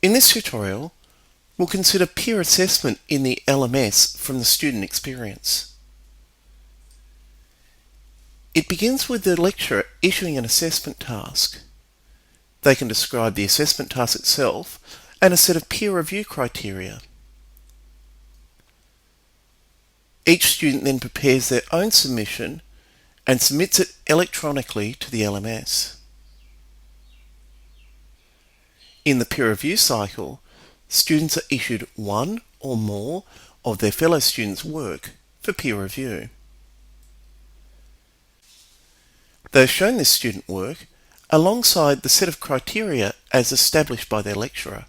In this tutorial, we'll consider peer assessment in the LMS from the student experience. It begins with the lecturer issuing an assessment task. They can describe the assessment task itself and a set of peer review criteria. Each student then prepares their own submission and submits it electronically to the LMS. In the peer review cycle, students are issued one or more of their fellow students' work for peer review. They are shown this student work alongside the set of criteria as established by their lecturer.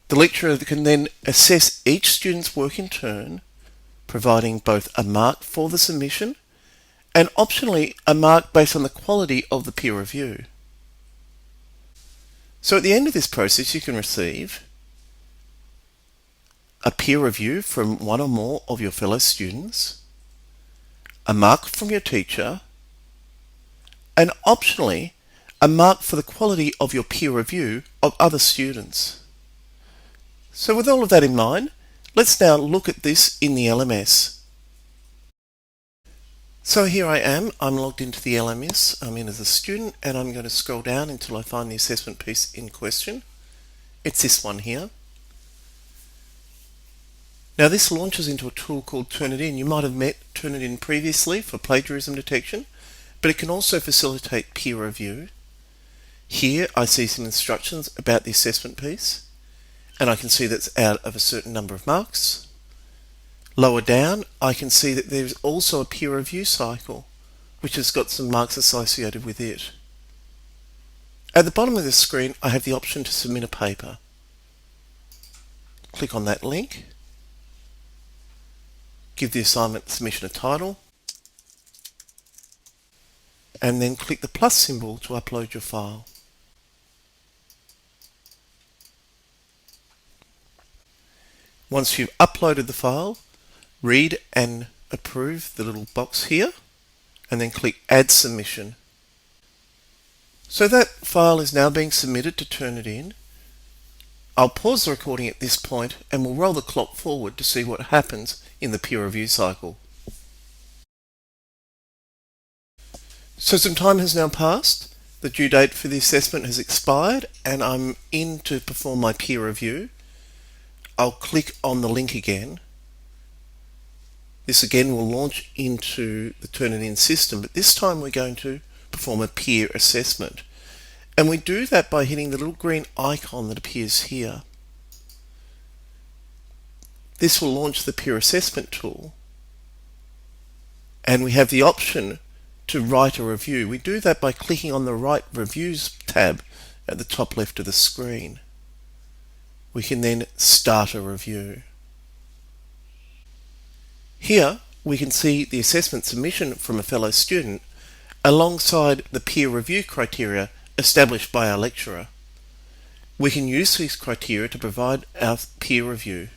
The lecturer can then assess each student's work in turn, providing both a mark for the submission and optionally a mark based on the quality of the peer review. So at the end of this process, you can receive a peer review from one or more of your fellow students, a mark from your teacher, and optionally a mark for the quality of your peer review of other students. So with all of that in mind, let's now look at this in the LMS. So here I am, I'm logged into the LMS, I'm in as a student, and I'm going to scroll down until I find the assessment piece in question. It's this one here. Now this launches into a tool called Turnitin. You might have met Turnitin previously for plagiarism detection, but it can also facilitate peer review. Here I see some instructions about the assessment piece, and I can see that's out of a certain number of marks. Lower down, I can see that there's also a peer review cycle, which has got some marks associated with it. At the bottom of the screen, I have the option to submit a paper. Click on that link. Give the assignment submission a title. And then click the plus symbol to upload your file. Once you've uploaded the file, read and approve the little box here, and then click Add Submission. So that file is now being submitted to Turnitin. I'll pause the recording at this point and we'll roll the clock forward to see what happens in the peer review cycle. So some time has now passed. The due date for the assessment has expired and I'm in to perform my peer review. I'll click on the link again. This again will launch into the Turnitin system, but this time we're going to perform a peer assessment. And we do that by hitting the little green icon that appears here. This will launch the peer assessment tool. And we have the option to write a review. We do that by clicking on the Write Reviews tab at the top left of the screen. We can then start a review. Here we can see the assessment submission from a fellow student alongside the peer review criteria established by our lecturer. We can use these criteria to provide our peer review.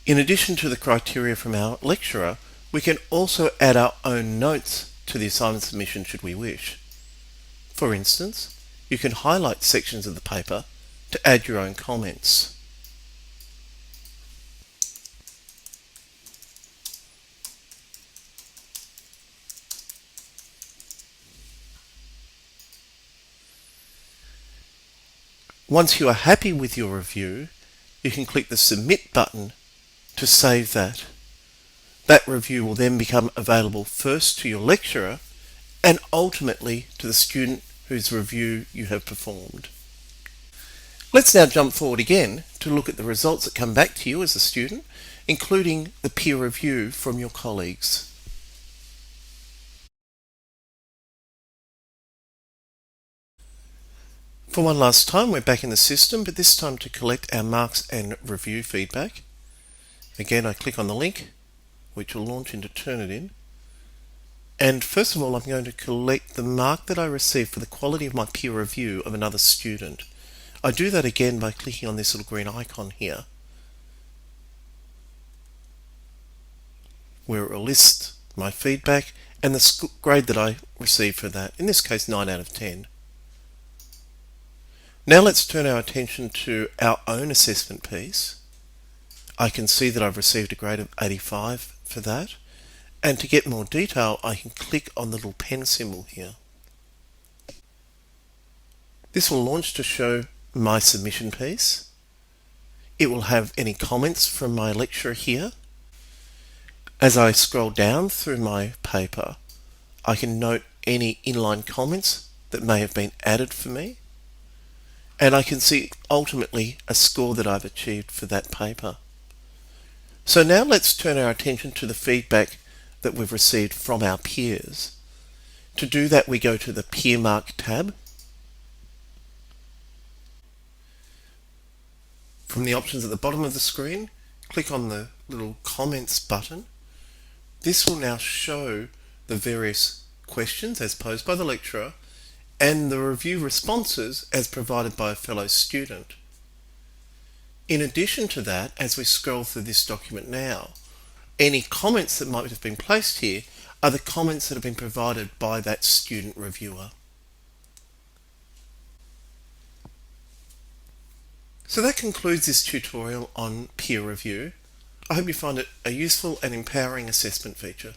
In addition to the criteria from our lecturer, we can also add our own notes to the assignment submission should we wish. For instance, you can highlight sections of the paper to add your own comments. Once you are happy with your review, you can click the Submit button to save that. That review will then become available first to your lecturer and ultimately to the student whose review you have performed. Let's now jump forward again to look at the results that come back to you as a student, including the peer review from your colleagues. For one last time, we're back in the system, but this time to collect our marks and review feedback. Again, I click on the link, which will launch into Turnitin. And first of all, I'm going to collect the mark that I received for the quality of my peer review of another student. I do that again by clicking on this little green icon here, where it will list my feedback, and the grade that I received for that, in this case 9 out of 10. Now let's turn our attention to our own assessment piece. I can see that I've received a grade of 85 for that, and to get more detail I can click on the little pen symbol here. This will launch to show my submission piece. It will have any comments from my lecturer here. As I scroll down through my paper, I can note any inline comments that may have been added for me, and I can see ultimately a score that I've achieved for that paper. So now let's turn our attention to the feedback that we've received from our peers. To do that, we go to the PeerMark tab. From the options at the bottom of the screen, click on the little comments button. This will now show the various questions as posed by the lecturer and the review responses as provided by a fellow student. In addition to that, as we scroll through this document now, any comments that might have been placed here are the comments that have been provided by that student reviewer. So that concludes this tutorial on peer review. I hope you find it a useful and empowering assessment feature.